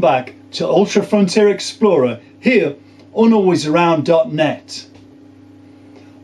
back to Ultra Frontier Explorer here on alwaysaround.net.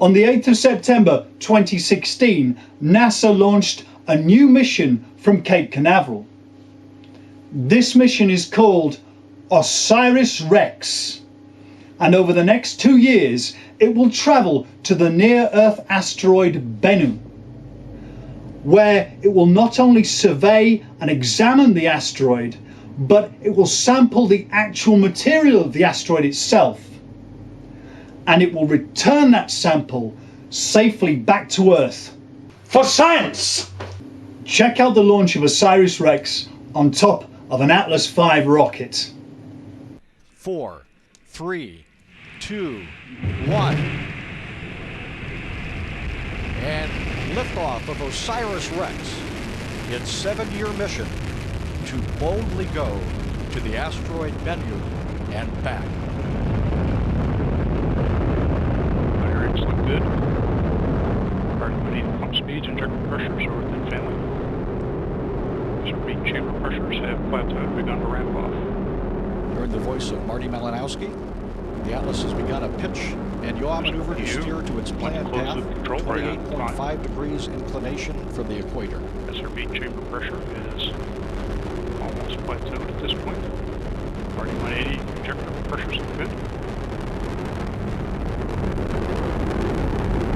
On the 8th of September 2016, NASA launched a new mission from Cape Canaveral. This mission is called OSIRIS-REx, and over the next 2 years it will travel to the near-Earth asteroid Bennu, where it will not only survey and examine the asteroid, but it will sample the actual material of the asteroid itself, and it will return that sample safely back to Earth for science. Check out the launch of OSIRIS-REx on top of an Atlas V rocket. 4, 3, 2, 1. And liftoff of OSIRIS-REx, its 7-year mission to boldly go to the asteroid Bennu and back. Fire rates look good. Pump speeds and injector pressures are within family. Serene chamber pressures have plateaued, begun to ramp off. Heard the voice of Marty Malinowski. The Atlas has begun a pitch and yaw maneuver to steer to its planned path, 28.5 degrees inclination from the equator. SRB chamber pressure is almost plateaued at this point. Marty 180 injector pressures look good.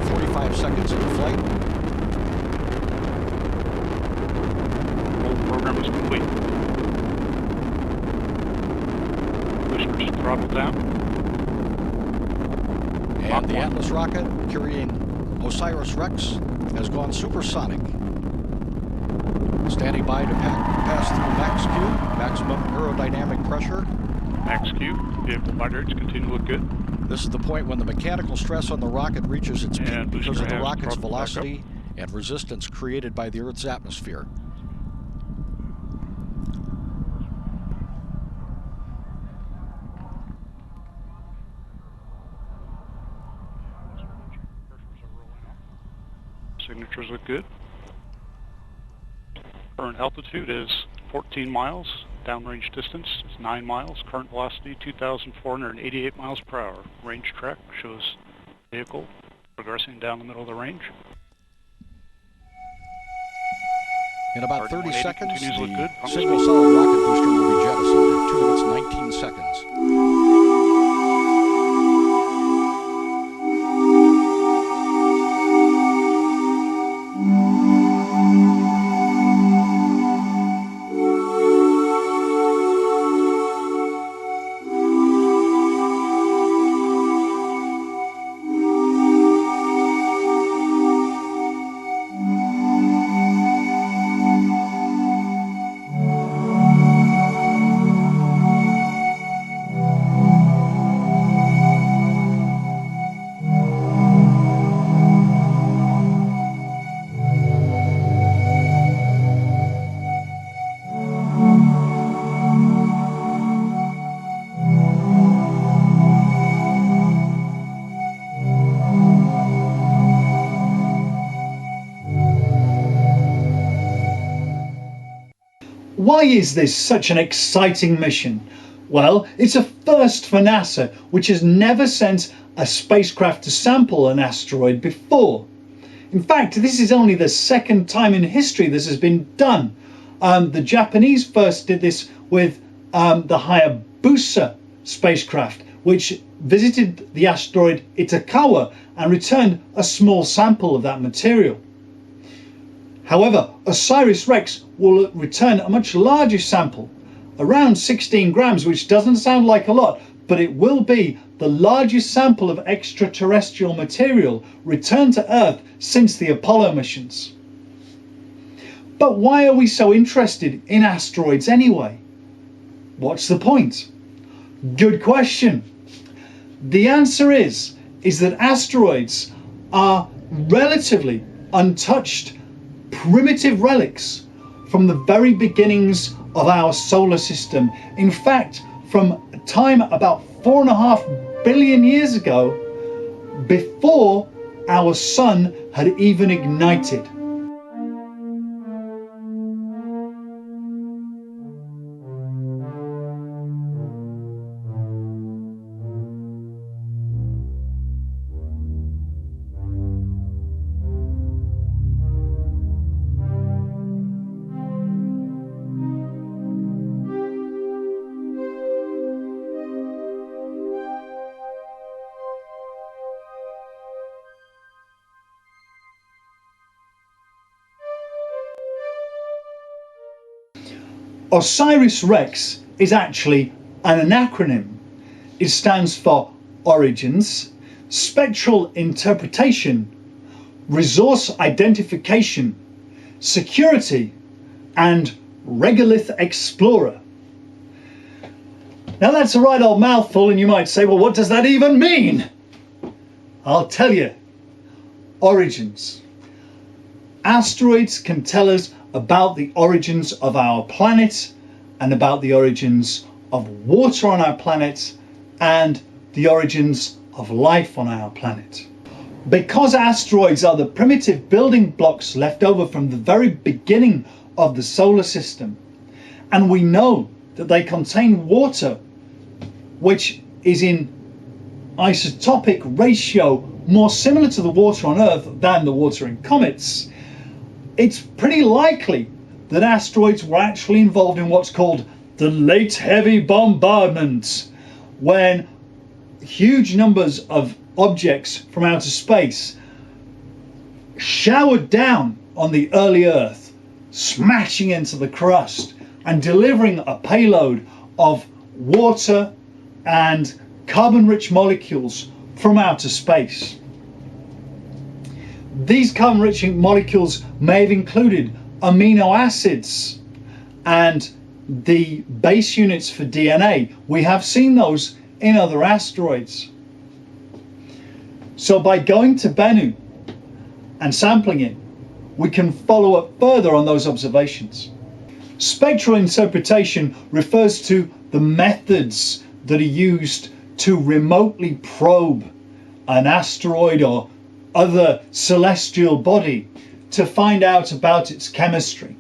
45 seconds into flight. Whole program is complete. Boosters throttled down. And the Atlas rocket carrying OSIRIS-REx has gone supersonic. Standing by to pass through max Q, maximum aerodynamic pressure. Max Q, vehicle body rates continue to look good. This is the point when the mechanical stress on the rocket reaches its peak because of the rocket's velocity and resistance created by the Earth's atmosphere. Signatures look good. Current altitude is 14 miles. Downrange distance is 9 miles. Current velocity 2,488 miles per hour. Range track shows vehicle progressing down the middle of the range. In about 30 seconds, the good. single solid rocket booster will be jettisoned at 2 minutes 19 seconds. Why is this such an exciting mission? Well, it's a first for NASA, which has never sent a spacecraft to sample an asteroid before. In fact, this is only the second time in history this has been done. The Japanese first did this with the Hayabusa spacecraft, which visited the asteroid Itokawa and returned a small sample of that material. However, OSIRIS-REx will return a much larger sample, around 16 grams, which doesn't sound like a lot, but it will be the largest sample of extraterrestrial material returned to Earth since the Apollo missions. But why are we so interested in asteroids anyway? What's the point? Good question. The answer is that asteroids are relatively untouched primitive relics from the very beginnings of our solar system. In fact, from a time about 4.5 billion years ago, before our sun had even ignited. OSIRIS-REx is actually an acronym. It stands for Origins, Spectral Interpretation, Resource Identification, Security, and Regolith Explorer. Now that's a right old mouthful, and you might say, well, what does that even mean? I'll tell you. Origins. Asteroids can tell us about the origins of our planet and about the origins of water on our planet and the origins of life on our planet. Because asteroids are the primitive building blocks left over from the very beginning of the solar system, and we know that they contain water which is in isotopic ratio more similar to the water on Earth than the water in comets, it's pretty likely that asteroids were actually involved in what's called the late heavy bombardment, when huge numbers of objects from outer space showered down on the early Earth, smashing into the crust and delivering a payload of water and carbon-rich molecules from outer space. These carbon-rich molecules may have included amino acids and the base units for DNA. We have seen those in other asteroids. So by going to Bennu and sampling it, we can follow up further on those observations. Spectral interpretation refers to the methods that are used to remotely probe an asteroid or other celestial body to find out about its chemistry.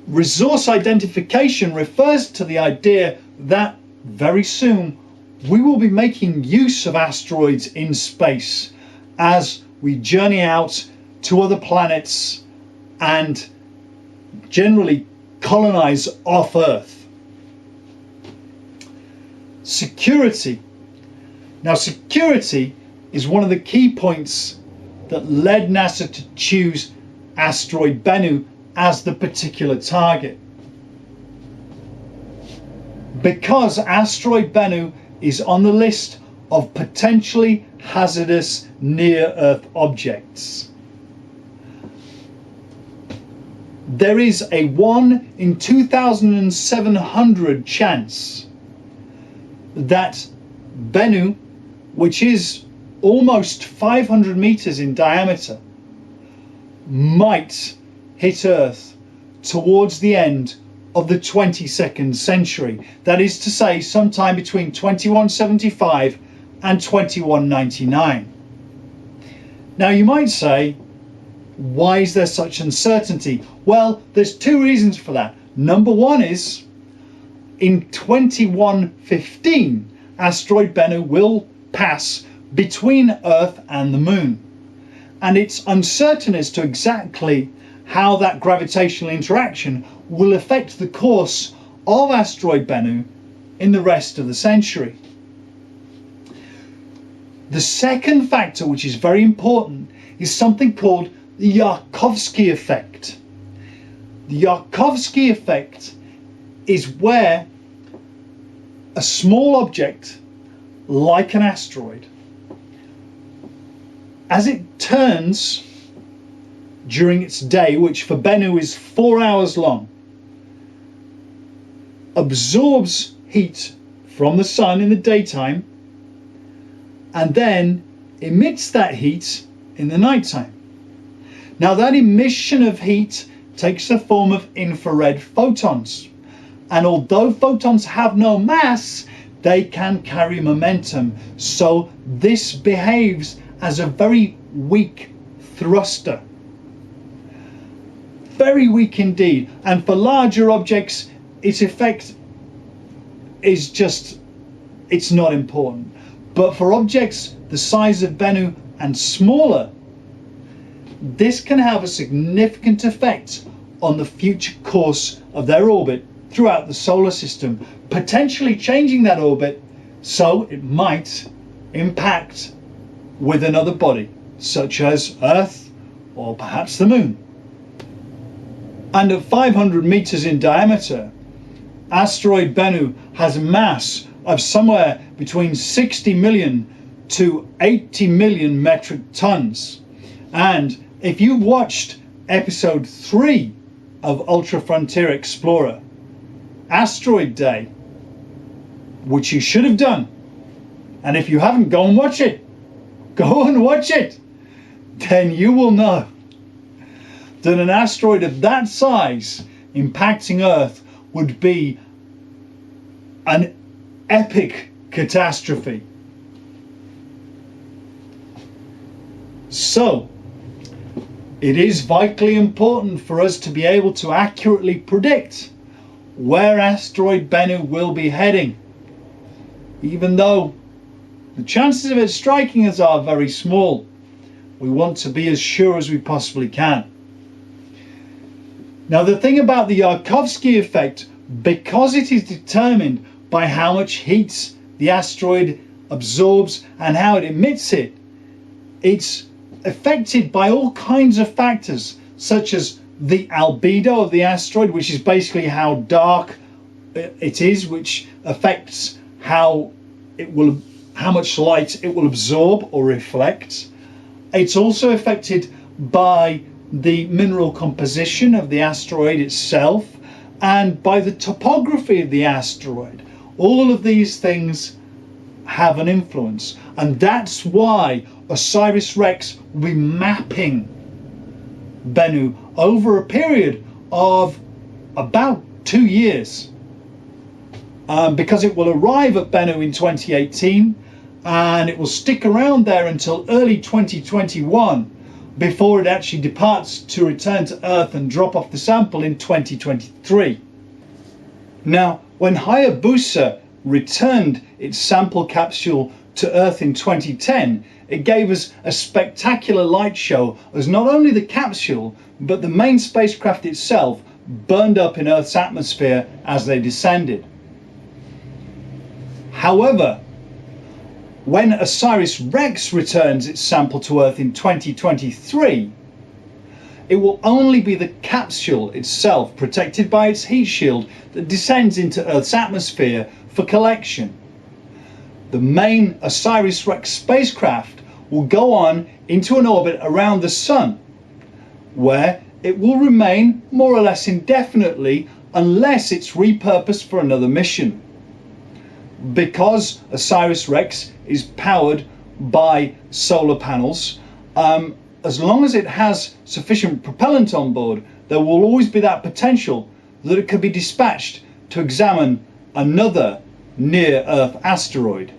Resource identification refers to the idea that very soon we will be making use of asteroids in space as we journey out to other planets and generally colonize off Earth. Security. Now, security is one of the key points that led NASA to choose asteroid Bennu as the particular target. Because asteroid Bennu is on the list of potentially hazardous near-Earth objects. There is a 1 in 2,700 chance that Bennu, which is almost 500 meters in diameter, might hit Earth towards the end of the 22nd century. That is to say, sometime between 2175 and 2199. Now you might say, why is there such uncertainty? Well, there's two reasons for that. Number one is, in 2115, asteroid Bennu will pass between Earth and the Moon. And it's uncertain as to exactly how that gravitational interaction will affect the course of asteroid Bennu in the rest of the century. The second factor, which is very important, is something called the Yarkovsky effect. The Yarkovsky effect is where a small object, like an asteroid, as it turns during its day, which for Bennu is 4 hours long, absorbs heat from the sun in the daytime and then emits that heat in the nighttime. Now that emission of heat takes the form of infrared photons, and although photons have no mass, they can carry momentum, so this behaves as a very weak thruster. Very weak indeed, and for larger objects its effect is just, it's not important. But for objects the size of Bennu and smaller, this can have a significant effect on the future course of their orbit throughout the solar system, potentially changing that orbit so it might impact with another body, such as Earth or perhaps the Moon. And at 500 meters in diameter, asteroid Bennu has a mass of somewhere between 60 million to 80 million metric tons. And if you watched episode 3 of Ultra Frontier Explorer, Asteroid Day, which you should have done, and if you haven't, go and watch it. Go and watch it. Then you will know that an asteroid of that size impacting Earth would be an epic catastrophe. So, it is vitally important for us to be able to accurately predict where asteroid Bennu will be heading, even though the chances of it striking us are very small. We want to be as sure as we possibly can. Now, the thing about the Yarkovsky effect, because it is determined by how much heat the asteroid absorbs and how it emits it, it's affected by all kinds of factors, such as the albedo of the asteroid, which is basically how dark it is, which affects how much light it will absorb or reflect. It's also affected by the mineral composition of the asteroid itself and by the topography of the asteroid. All of these things have an influence, and that's why OSIRIS-REx will be mapping Bennu over a period of about 2 years, because it will arrive at Bennu in 2018 and it will stick around there until early 2021 before it actually departs to return to Earth and drop off the sample in 2023. Now, when Hayabusa returned its sample capsule to Earth in 2010, it gave us a spectacular light show as not only the capsule but the main spacecraft itself burned up in Earth's atmosphere as they descended. However, when OSIRIS-REx returns its sample to Earth in 2023, it will only be the capsule itself, protected by its heat shield, that descends into Earth's atmosphere for collection. The main OSIRIS-REx spacecraft will go on into an orbit around the Sun, where it will remain more or less indefinitely unless it's repurposed for another mission. Because OSIRIS-REx is powered by solar panels, as long as it has sufficient propellant on board, there will always be that potential that it could be dispatched to examine another near-Earth asteroid.